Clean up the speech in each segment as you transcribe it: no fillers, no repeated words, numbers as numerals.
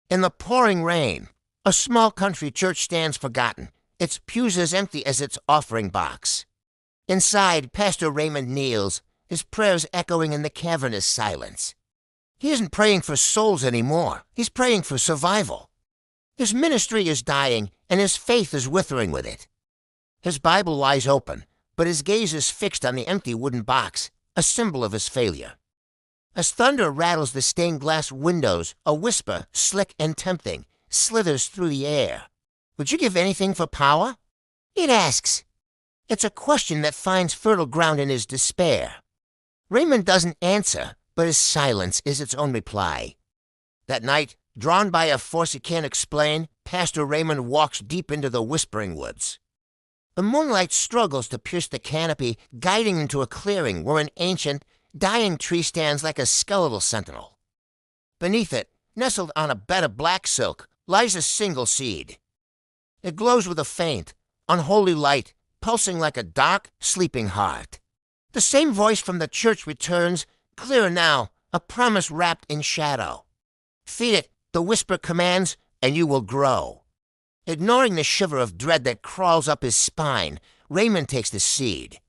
In the pouring rain, a small country church stands forgotten, its pews as empty as its offering box. Inside, Pastor Raymond kneels, his prayers echoing in the cavernous silence. He isn't praying for souls anymore. He's praying for survival. His ministry is dying, and his faith is withering with it. His Bible lies open, but his gaze is fixed on the empty wooden box, a symbol of his failure. As thunder rattles the stained glass windows, a whisper, slick and tempting, slithers through the air. Would you give anything for power? It asks. It's a question that finds fertile ground in his despair. Raymond doesn't answer, but his silence is its own reply. That night, drawn by a force he can't explain, Pastor Raymond walks deep into the whispering woods. The moonlight struggles to pierce the canopy, guiding him to a clearing where an ancient, dying tree stands like a skeletal sentinel. Beneath it, nestled on a bed of black silk, lies a single seed. It glows with a faint, unholy light, pulsing like a dark, sleeping heart. The same voice from the church returns, clearer now, a promise wrapped in shadow. Feed it, the whisper commands, and you will grow. Ignoring the shiver of dread that crawls up his spine, Raymond takes the seed.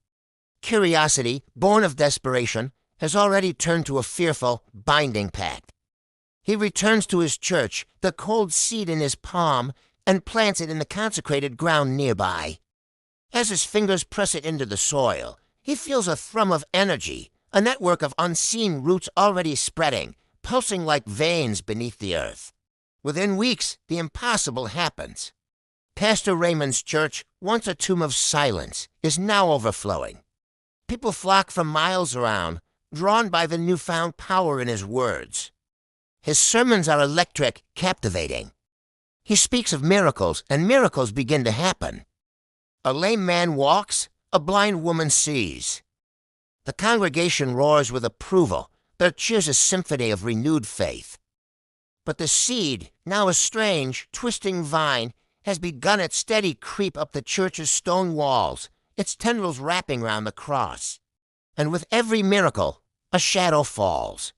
Curiosity, born of desperation, has already turned to a fearful, binding pact. He returns to his church, the cold seed in his palm, and plants it in the consecrated ground nearby. As his fingers press it into the soil, he feels a thrum of energy, a network of unseen roots already spreading, pulsing like veins beneath the earth. Within weeks, the impossible happens. Pastor Raymond's church, once a tomb of silence, is now overflowing. People flock from miles around, drawn by the newfound power in his words. His sermons are electric, captivating. He speaks of miracles, and miracles begin to happen. A lame man walks, a blind woman sees. The congregation roars with approval, their cheers a symphony of renewed faith. But the seed, now a strange, twisting vine, has begun its steady creep up the church's stone walls, its tendrils wrapping round the cross. And with every miracle, a shadow falls.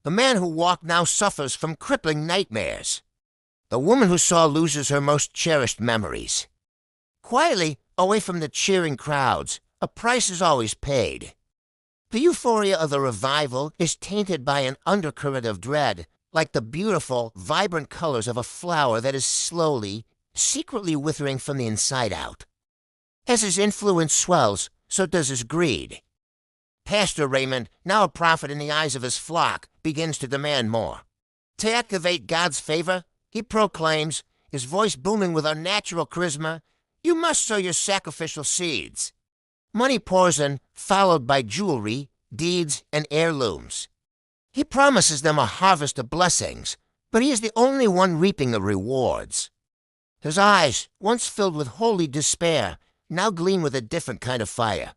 The man who walked now suffers from crippling nightmares. The woman who saw loses her most cherished memories. Quietly, away from the cheering crowds, a price is always paid. The euphoria of the revival is tainted by an undercurrent of dread, like the beautiful, vibrant colors of a flower that is slowly, secretly withering from the inside out. As his influence swells, so does his greed. Pastor Raymond, now a prophet in the eyes of his flock, begins to demand more. To activate God's favor, he proclaims, his voice booming with unnatural charisma, "You must sow your sacrificial seeds." Money pours in, followed by jewelry, deeds, and heirlooms. He promises them a harvest of blessings, but he is the only one reaping the rewards. His eyes, once filled with holy despair, now gleam with a different kind of fire.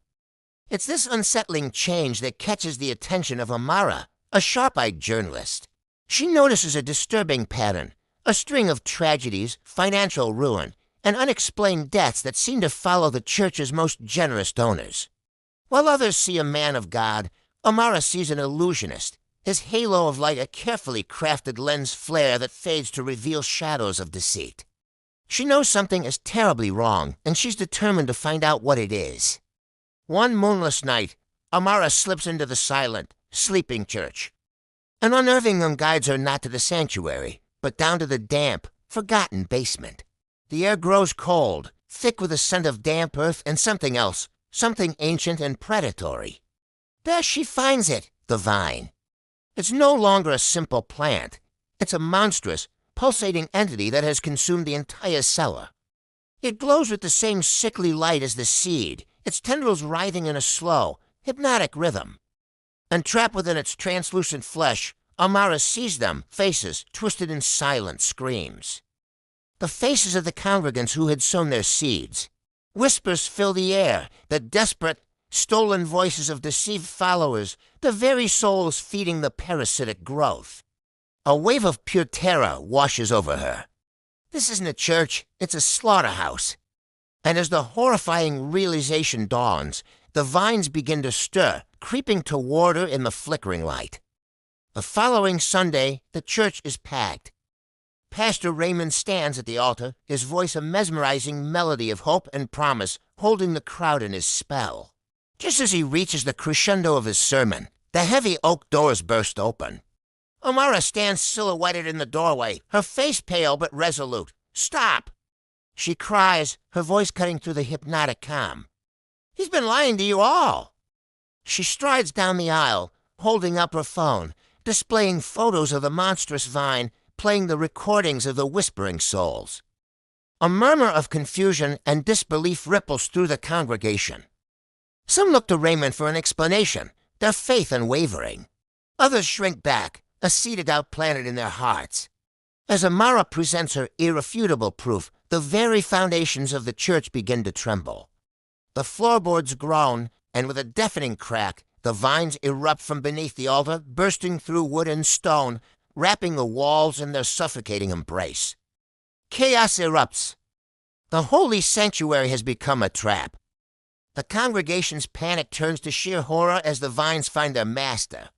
It's this unsettling change that catches the attention of Amara, a sharp-eyed journalist. She notices a disturbing pattern, a string of tragedies, financial ruin, and unexplained deaths that seem to follow the church's most generous donors. While others see a man of God, Amara sees an illusionist, his halo of light a carefully crafted lens flare that fades to reveal shadows of deceit. She knows something is terribly wrong, and she's determined to find out what it is. One moonless night, Amara slips into the silent, sleeping church. An unnerving one guides her not to the sanctuary, but down to the damp, forgotten basement. The air grows cold, thick with a scent of damp earth and something else, something ancient and predatory. There she finds it, the vine. It's no longer a simple plant. It's a monstrous, pulsating entity that has consumed the entire cellar. It glows with the same sickly light as the seed, its tendrils writhing in a slow, hypnotic rhythm. Entrapped within its translucent flesh, Amara sees them, faces twisted in silent screams. The faces of the congregants who had sown their seeds. Whispers fill the air, the desperate, stolen voices of deceived followers, the very souls feeding the parasitic growth. A wave of pure terror washes over her. This isn't a church, it's a slaughterhouse. And as the horrifying realization dawns, the vines begin to stir, creeping toward her in the flickering light. The following Sunday, the church is packed. Pastor Raymond stands at the altar, his voice a mesmerizing melody of hope and promise, holding the crowd in his spell. Just as he reaches the crescendo of his sermon, the heavy oak doors burst open. Amara stands silhouetted in the doorway, her face pale but resolute. "Stop!" she cries, her voice cutting through the hypnotic calm. "He's been lying to you all." She strides down the aisle, holding up her phone, displaying photos of the monstrous vine, playing the recordings of the whispering souls. A murmur of confusion and disbelief ripples through the congregation. Some look to Raymond for an explanation, their faith unwavering. Others shrink back, a seed doubt planted in their hearts. As Amara presents her irrefutable proof, the very foundations of the church begin to tremble. The floorboards groan, and with a deafening crack, the vines erupt from beneath the altar, bursting through wood and stone, wrapping the walls in their suffocating embrace. Chaos erupts. The holy sanctuary has become a trap. The congregation's panic turns to sheer horror as the vines find their master.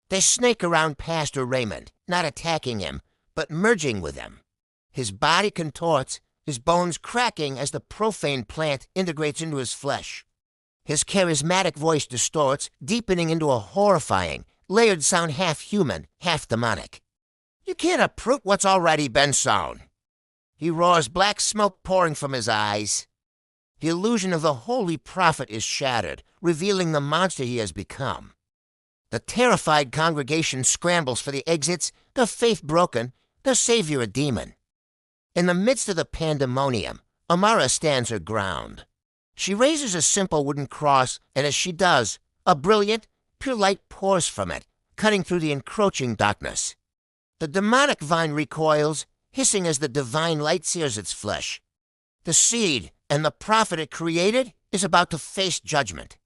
They snake around Pastor Raymond, not attacking him, but merging with him. His body contorts, his bones cracking as the profane plant integrates into his flesh. His charismatic voice distorts, deepening into a horrifying, layered sound half human, half demonic. "You can't uproot what's already been sown." He roars, black smoke pouring from his eyes. The illusion of the holy prophet is shattered, revealing the monster he has become. The terrified congregation scrambles for the exits, their faith broken, their savior a demon. In the midst of the pandemonium, Amara stands her ground. She raises a simple wooden cross, and as she does, a brilliant, pure light pours from it, cutting through the encroaching darkness. The demonic vine recoils, hissing as the divine light sears its flesh. The seed and the prophet it created is about to face judgment.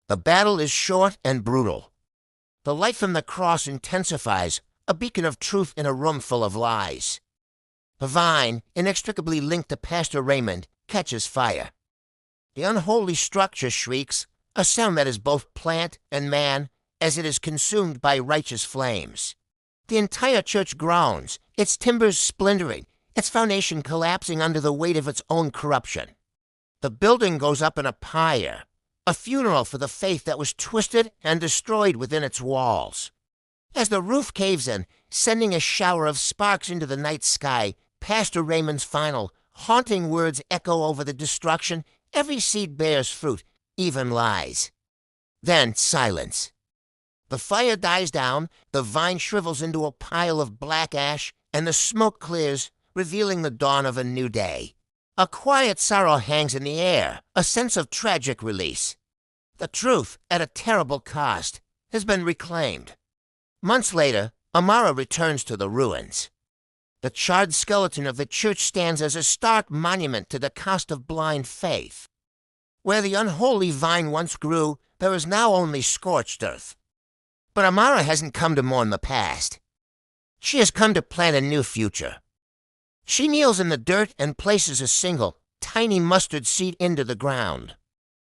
The battle is short and brutal. The light from the cross intensifies, a beacon of truth in a room full of lies. The vine, inextricably linked to Pastor Raymond, catches fire. The unholy structure shrieks, a sound that is both plant and man, as it is consumed by righteous flames. The entire church groans, its timbers splintering, its foundation collapsing under the weight of its own corruption. The building goes up in a pyre, a funeral for the faith that was twisted and destroyed within its walls. As the roof caves in, sending a shower of sparks into the night sky, Pastor Raymond's final, haunting words echo over the destruction. Every seed bears fruit, even lies. Then silence. The fire dies down, the vine shrivels into a pile of black ash, and the smoke clears, revealing the dawn of a new day. A quiet sorrow hangs in the air, a sense of tragic release. The truth, at a terrible cost, has been reclaimed. Months later, Amara returns to the ruins. The charred skeleton of the church stands as a stark monument to the cost of blind faith. Where the unholy vine once grew, there is now only scorched earth. But Amara hasn't come to mourn the past. She has come to plant a new future. She kneels in the dirt and places a single, tiny mustard seed into the ground.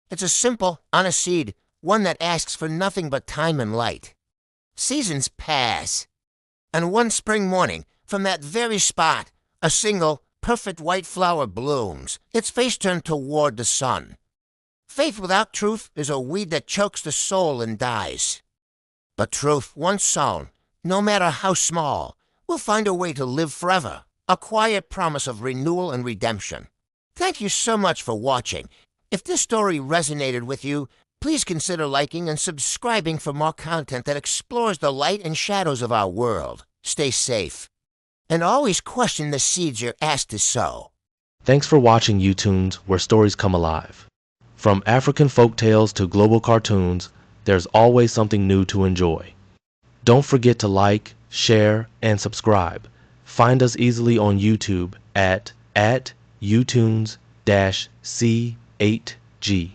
It's a simple, honest seed, one that asks for nothing but time and light. Seasons pass, and one spring morning, from that very spot, a single, perfect white flower blooms, its face turned toward the sun. Faith without truth is a weed that chokes the soul and dies. But truth, once sown, no matter how small, will find a way to live forever, a quiet promise of renewal and redemption. Thank you so much for watching. If this story resonated with you, please consider liking and subscribing for more content that explores the light and shadows of our world. Stay safe. And always question the seeds you're asked to sow. Thanks for watching UCtoons, where stories come alive. From African folktales to global cartoons, there's always something new to enjoy. Don't forget to like, share, and subscribe. Find us easily on YouTube at UCtoons-C8G.